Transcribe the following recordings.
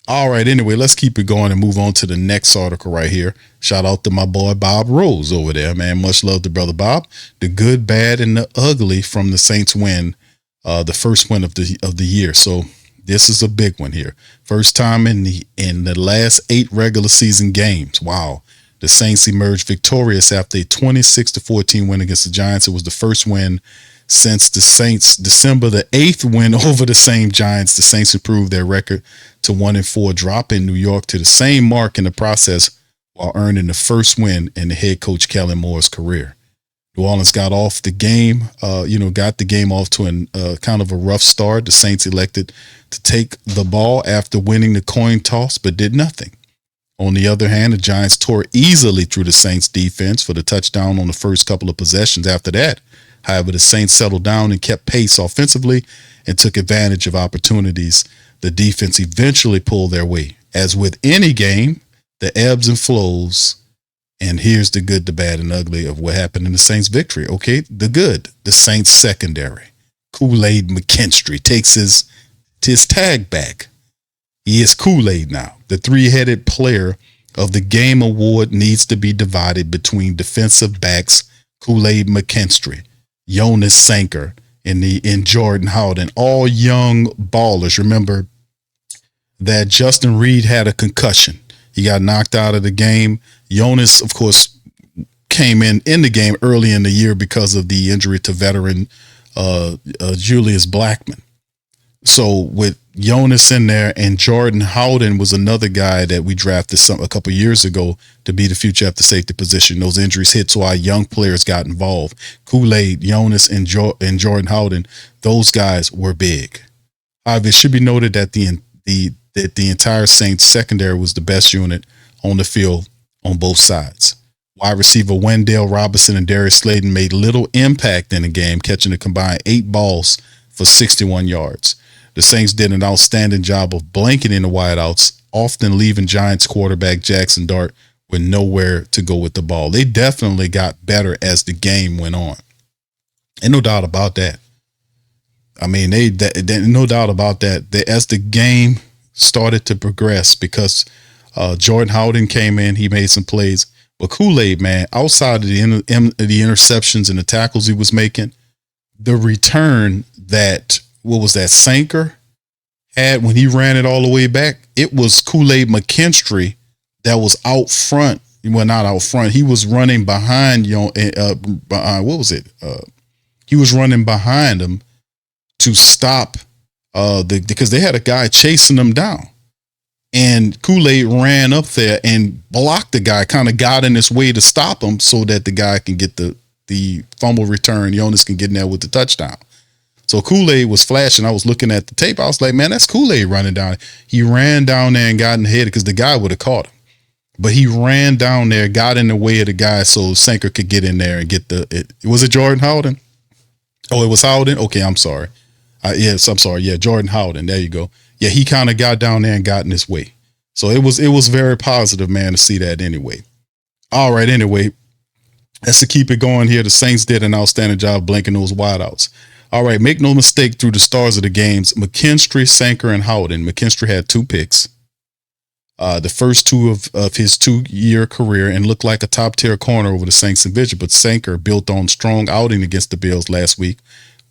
All right. Anyway, let's keep it going and move on to the next article right here. Shout out to my boy Bob Rose over there, man. Much love to brother Bob. The good, bad, and the ugly from the Saints win, the first win of the year. So this is a big one here. First time in the last 8 regular season games. Wow. The Saints emerged victorious after a 26-14 win against the Giants. It was the first win since the Saints December the 8th win over the same Giants. The Saints improved their record to 1-4, dropping New York to the same mark in the process while earning the first win in the head coach Kellen Moore's career. New Orleans got off the game, got the game off to an kind of a rough start. The Saints elected to take the ball after winning the coin toss, but did nothing. On the other hand, the Giants tore easily through the Saints defense for the touchdown on the first couple of possessions after that. However, the Saints settled down and kept pace offensively and took advantage of opportunities. The defense eventually pulled their way. As with any game, the ebbs and flows. And here's the good, the bad, and ugly of what happened in the Saints' victory. Okay, the good, the Saints' secondary. Kool-Aid McKinstry takes his tag back. He is Kool-Aid now. The three-headed player of the game award needs to be divided between defensive backs Kool-Aid McKinstry, Jonas Sanker, and Jordan Howden, all young ballers. Remember that Justin Reed had a concussion. He got knocked out of the game. Jonas, of course, came in the game early in the year because of the injury to veteran Julius Blackman. So with Jonas in there, and Jordan Howden was another guy that we drafted a couple years ago to be the future at the safety position. Those injuries hit, so our young players got involved. Kool-Aid, Jonas, and Jordan Howden, those guys were big. However, it should be noted that the entire Saints secondary was the best unit on the field on both sides. Wide receiver Wendell Robinson and Darius Slayton made little impact in the game, catching a combined 8 balls for 61 yards. The Saints did an outstanding job of blanketing the wideouts, often leaving Giants quarterback Jackson Dart with nowhere to go with the ball. They definitely got better as the game went on. And no doubt about that. I mean, they no doubt about that. As the game started to progress, because Jordan Howden came in, he made some plays. But Kool-Aid, man, outside of the interceptions and the tackles he was making, the return that, what was that, Sanker had when he ran it all the way back, it was Kool-Aid McKinstry that was out front. Well, not out front. He was running behind, behind, what was it? He was running behind him to stop because they had a guy chasing them down. And Kool-Aid ran up there and blocked the guy, kind of got in his way to stop him so that the guy can get the fumble return. Jonas can get in there with the touchdown. So Kool-Aid was flashing. I was looking at the tape. I was like, man, that's Kool-Aid running down. He ran down there and got in the head because the guy would have caught him. But he ran down there, got in the way of the guy so Sanker could get in there and get was it Jordan Howden? Oh, it was Howden? Okay, I'm sorry. Yes, I'm sorry. Yeah, Jordan Howden. There you go. Yeah, he kind of got down there and got in his way. So it was very positive, man, to see that anyway. All right, anyway, let's to keep it going here. The Saints did an outstanding job blanking those wideouts. All right, make no mistake, through the stars of the games, McKinstry, Sanker, and Howden. McKinstry had 2 picks. The first 2 of his 2-year career, and looked like a top-tier corner over the Saints division. But Sanker built on strong outing against the Bills last week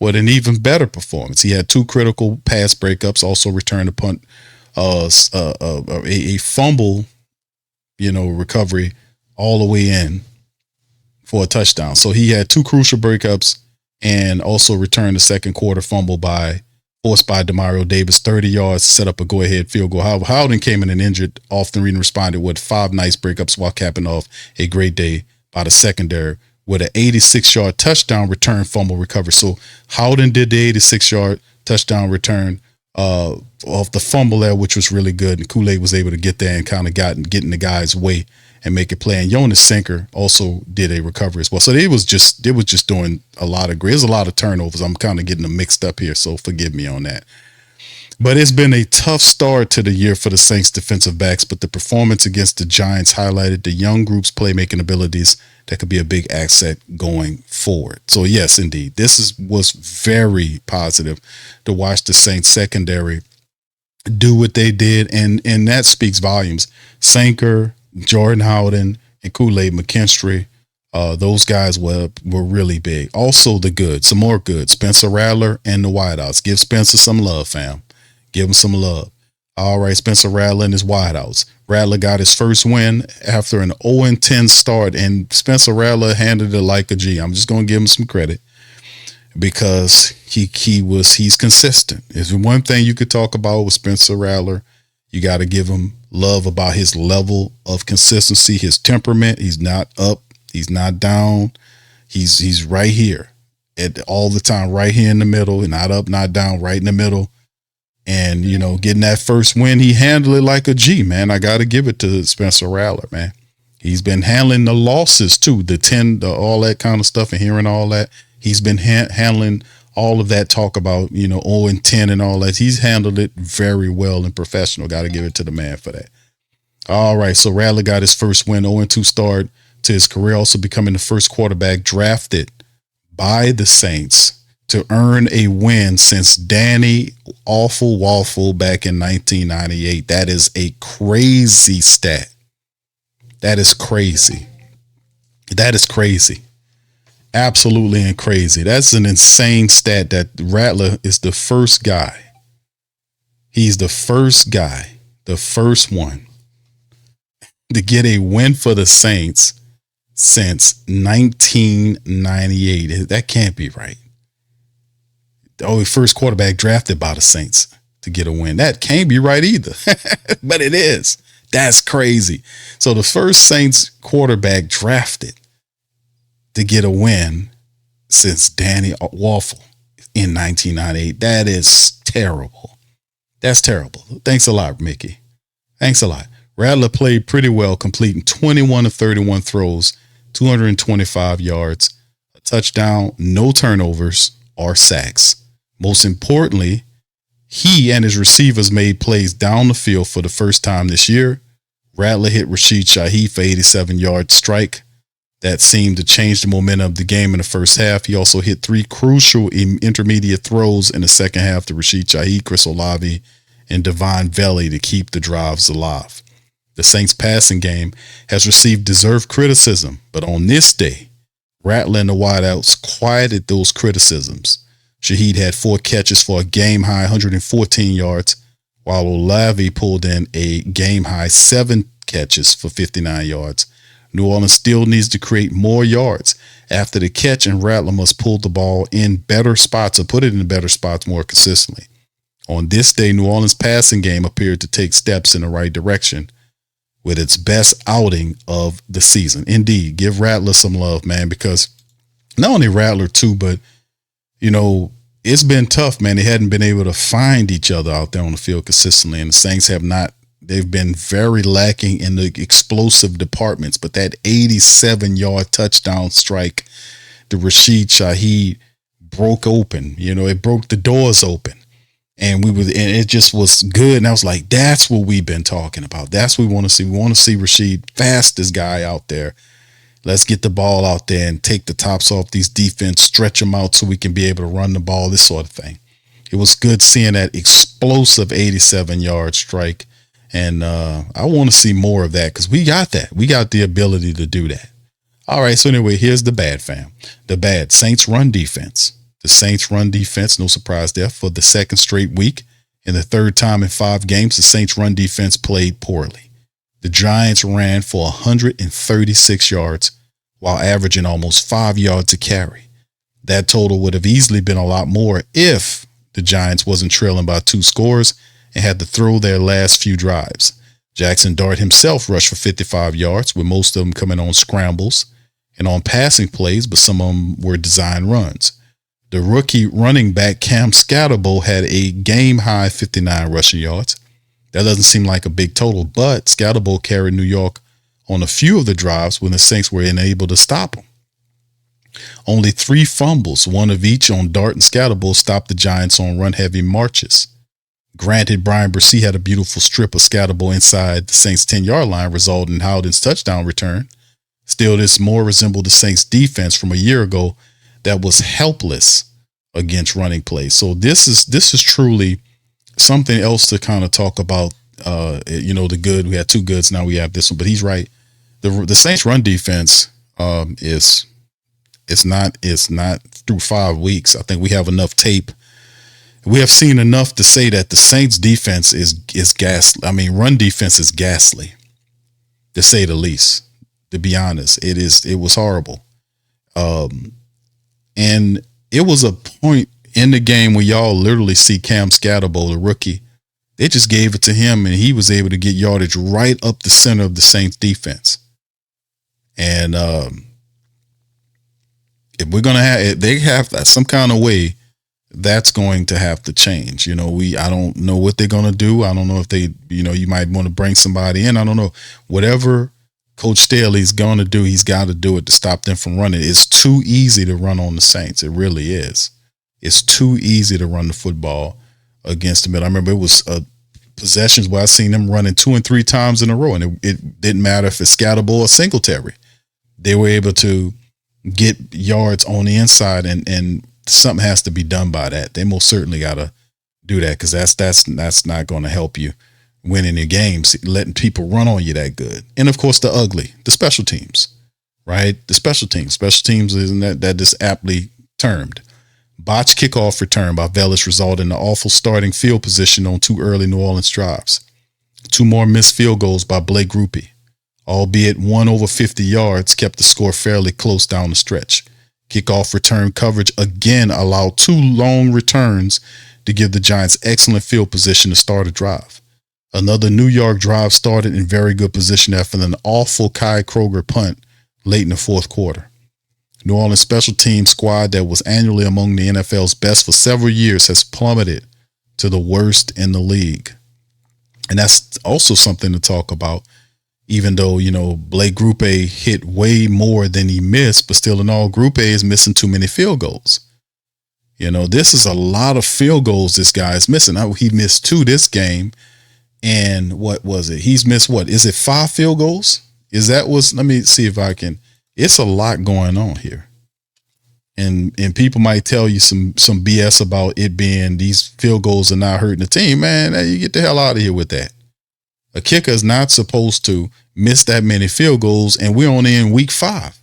with an even better performance. He had 2 critical pass breakups, also returned a punt, a fumble, recovery all the way in for a touchdown. So he had 2 crucial breakups and also returned the second quarter fumble forced by Demario Davis, 30 yards to set up a go-ahead field goal. Howden came in and injured, often responded with 5 nice breakups while capping off a great day by the secondary with an 86-yard touchdown return fumble recovery. So Howden did the 86-yard touchdown return off the fumble there, which was really good. And Kool-Aid was able to get there and kind of get in the guy's way and make it play. And Jonas Sanker also did a recovery as well. So they was just doing a lot of great. There's a lot of turnovers. I'm kind of getting them mixed up here, so forgive me on that. But it's been a tough start to the year for the Saints defensive backs, but the performance against the Giants highlighted the young group's playmaking abilities that could be a big asset going forward. So yes, indeed, was very positive to watch the Saints secondary do what they did, and that speaks volumes. Sanker, Jordan Howden, and Kool-Aid McKinstry, those guys were really big. Also the good, some more good. Spencer Rattler and the wideouts. Give Spencer some love, fam. Give him some love. All right, Spencer Rattler and his wideouts. Rattler got his first win after an 0-10 start, and Spencer Rattler handled it like a G. I'm just gonna give him some credit because he's consistent. There's one thing you could talk about with Spencer Rattler. You got to give him love about his level of consistency, his temperament. He's not up, he's not down. He's right here at all the time, right here in the middle, not up, not down, right in the middle. And, you know, getting that first win, he handled it like a G, man. I got to give it to Spencer Rattler, man. He's been handling the losses too, all that kind of stuff, and hearing all that. He's been handling all of that talk about, 0-10 and all that. He's handled it very well and professional. Got to give it to the man for that. All right. So Rattler got his first win, 0-2 start to his career, also becoming the first quarterback drafted by the Saints to earn a win since Danny Awful Waffle back in 1998. That is a crazy stat. That is crazy. That is crazy. Absolutely and crazy. That's an insane stat that Rattler is the first guy. He's the first guy, the first one to get a win for the Saints since 1998. That can't be right. Oh, first quarterback drafted by the Saints to get a win. That can't be right either, but it is. That's crazy. So the first Saints quarterback drafted to get a win since Danny Waffle in 1998. That is terrible. That's terrible. Thanks a lot, Mickey. Thanks a lot. Rattler played pretty well, completing 21 of 31 throws, 225 yards, a touchdown, no turnovers or sacks. Most importantly, he and his receivers made plays down the field for the first time this year. Rattler hit Rashid Shaheed for 87-yard strike that seemed to change the momentum of the game in the first half. He also hit 3 crucial intermediate throws in the second half to Rashid Shaheed, Chris Olave, and Devon Valley to keep the drives alive. The Saints passing game has received deserved criticism, but on this day, Rattler and the wideouts quieted those criticisms. Shaheed had 4 catches for a game-high 114 yards, while Olave pulled in a game-high 7 catches for 59 yards. New Orleans still needs to create more yards after the catch, and Rattler must pull the ball in better spots or put it in better spots more consistently. On this day, New Orleans' passing game appeared to take steps in the right direction with its best outing of the season. Indeed, give Rattler some love, man, because not only Rattler too, but it's been tough, man. They hadn't been able to find each other out there on the field consistently, and the Saints have not. They've been very lacking in the explosive departments, but that 87-yard touchdown strike, the Rashid Shaheed broke open. It broke the doors open, and it just was good. And I was like, that's what we've been talking about. That's what we want to see. We want to see Rashid, fastest guy out there. Let's get the ball out there and take the tops off these defense, stretch them out so we can be able to run the ball, this sort of thing. It was good seeing that explosive 87-yard strike. And I want to see more of that because we got that. We got the ability to do that. All right. So anyway, here's the bad, fam. The bad Saints run defense. The Saints run defense, no surprise there, for the second straight week. In the third time in 5 games, the Saints run defense played poorly. The Giants ran for 136 yards while averaging almost 5 yards a carry. That total would have easily been a lot more if the Giants wasn't trailing by 2 scores and had to throw their last few drives. Jackson Dart himself rushed for 55 yards, with most of them coming on scrambles and on passing plays, but some of them were design runs. The rookie running back Cam Scatterbo had a game-high 59 rushing yards. That doesn't seem like a big total, but Scatterbo carried New York on a few of the drives when the Saints were unable to stop him. Only 3 fumbles, one of each on Dart and Scatterbo, stopped the Giants on run-heavy marches. Granted, Brian Bresee had a beautiful strip of Scatterbo inside the Saints' 10-yard line, resulting in Howden's touchdown return. Still, this more resembled the Saints' defense from a year ago that was helpless against running plays. So this is truly something else to kind of talk about. The good. We had two goods. Now we have this one. But he's right. The Saints' run defense is it's not through 5 weeks. I think we have enough tape. We have seen enough to say that the Saints' defense is ghastly. I mean, run defense is ghastly, to say the least. To be honest, it was horrible. And it was a point in the game where y'all literally see Cam Scatterbo, the rookie. They just gave it to him, and he was able to get yardage right up the center of the Saints defense. And if we're gonna they have some kind of way, that's going to have to change. I don't know what they're gonna do. I don't know if they, you might want to bring somebody in. I don't know. Whatever Coach Staley's gonna do, he's got to do it to stop them from running. It's too easy to run on the Saints. It really is. It's too easy to run the football against them. I remember it was possessions where I seen them running 2 and 3 times in a row, and it didn't matter if it's Scatterbo or Singletary. They were able to get yards on the inside, and something has to be done by that. They most certainly got to do that, because that's not going to help you winning the games, letting people run on you that good. And of course, the special teams, right? The special teams isn't that just aptly termed. Botched kickoff return by Velus resulted in the awful starting field position on 2 early New Orleans drives. 2 more missed field goals by Blake Grupe, albeit one over 50 yards, kept the score fairly close down the stretch. Kickoff return coverage again allowed 2 long returns to give the Giants excellent field position to start a drive. Another New York drive started in very good position after an awful Kai Kroger punt late in the fourth quarter. New Orleans special team squad that was annually among the NFL's best for several years has plummeted to the worst in the league. And that's also something to talk about, even though, Blake Grupe hit way more than he missed, but still in all, Grupe is missing too many field goals. This is a lot of field goals this guy is missing. He missed 2 this game. And what was it? He's missed what? Is it 5 field goals? Let me see if I can. It's a lot going on here. And people might tell you some BS about it being these field goals are not hurting the team. Man, you get the hell out of here with that. A kicker is not supposed to miss that many field goals, and we're only in week 5.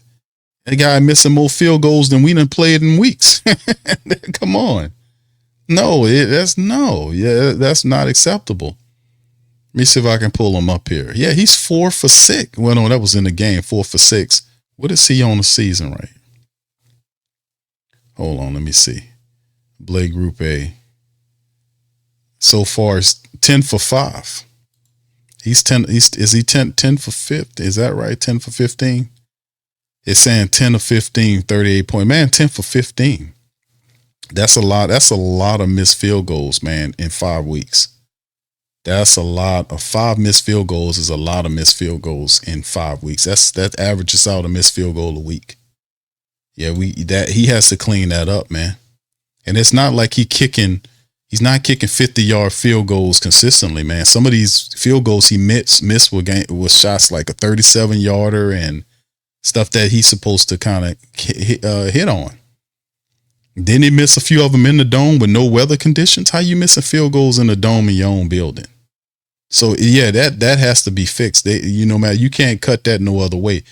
The guy missing more field goals than we done played in weeks. Come on. That's not acceptable. Let me see if I can pull him up here. Yeah, he's 4 for 6. Well, no, that was in the game, 4 for 6. What is he on the season, right? Hold on, let me see. Blake Grupe. So far, it's 10 for 5. Is he 10 for 5? Is that right? 10 for 15? It's saying 10 of 15, 38 point. Man, 10 for 15. That's a lot. That's a lot of missed field goals, man, in 5 weeks. That's a lot of 5 missed field goals is a lot of missed field goals in 5 weeks. That averages out a missed field goal a week. Yeah, he has to clean that up, man. And it's not like he's not kicking 50-yard field goals consistently, man. Some of these field goals he missed was shots like a 37-yarder and stuff that he's supposed to kind of hit on. Didn't he miss a few of them in the dome with no weather conditions? How you missing field goals in the dome in your own building? So yeah, that has to be fixed. Man, you can't cut that no other way.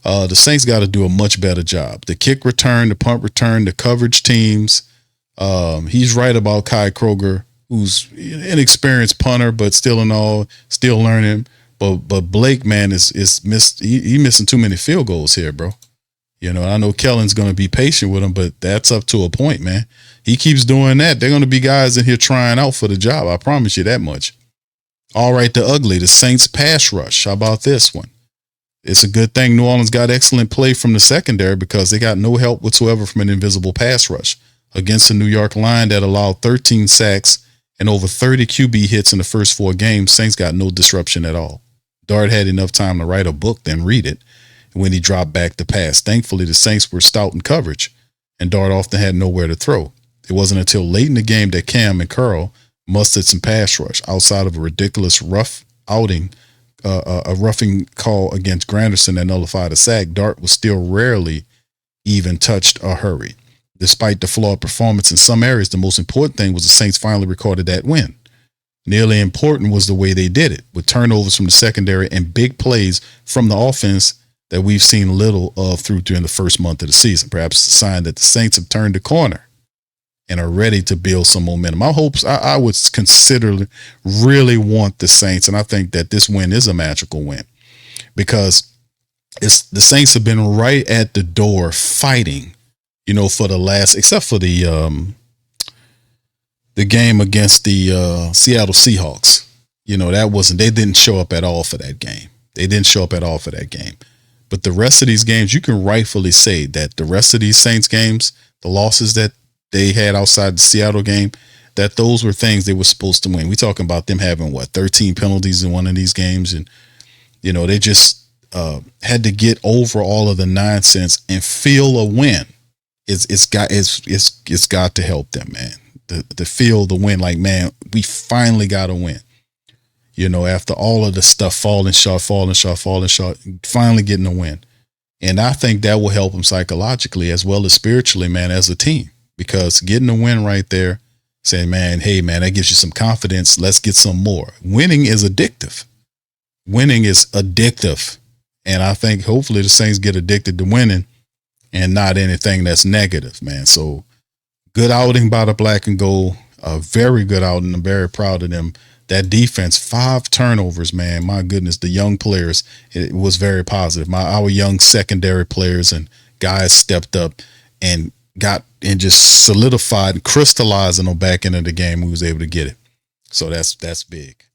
The Saints got to do a much better job. The kick return, the punt return, the coverage teams. He's right about Kai Kroger, who's an inexperienced punter, but still learning. But Blake, man, is missing too many field goals here, bro. I know Kellen's going to be patient with him, but that's up to a point, man. He keeps doing that. They're going to be guys in here trying out for the job. I promise you that much. All right, the ugly, the Saints pass rush. How about this one? It's a good thing New Orleans got excellent play from the secondary, because they got no help whatsoever from an invisible pass rush against the New York line that allowed 13 sacks and over 30 QB hits in the first 4 games. Saints got no disruption at all. Dart had enough time to write a book, then read it when he dropped back to pass. Thankfully, the Saints were stout in coverage, and Dart often had nowhere to throw. It wasn't until late in the game that Cam and Curl mustered some pass rush. Outside of a ridiculous rough outing, a roughing call against Granderson that nullified a sack, Dart was still rarely even touched or hurried. Despite the flawed performance in some areas, the most important thing was the Saints finally recorded that win. Nearly important was the way they did it, with turnovers from the secondary and big plays from the offense that we've seen little of through during the first month of the season. Perhaps a sign that the Saints have turned the corner and are ready to build some momentum. I would consider, really want the Saints, and I think that this win is a magical win, because the Saints have been right at the door fighting, for the last, except for the game against the Seattle Seahawks. They didn't show up at all for that game. But the rest of these games, you can rightfully say that the rest of these Saints games, the losses that they had outside the Seattle game, that those were things they were supposed to win. We talking about them having 13 penalties in one of these games, and they just had to get over all of the nonsense and feel a win. It's got to help them, man. To feel the win, like, man, we finally got a win. After all of the stuff falling short, finally getting a win. And I think that will help them psychologically as well as spiritually, man, as a team, because getting a win right there, saying, man, hey, man, that gives you some confidence. Let's get some more. Winning is addictive. And I think hopefully the Saints get addicted to winning and not anything that's negative, man. So good outing by the black and gold. A very good outing. I'm very proud of them. That defense, 5 turnovers, man. My goodness, the young players, it was very positive. Our young secondary players and guys stepped up and just solidified and crystallized in the back end of the game. We was able to get it. So that's big.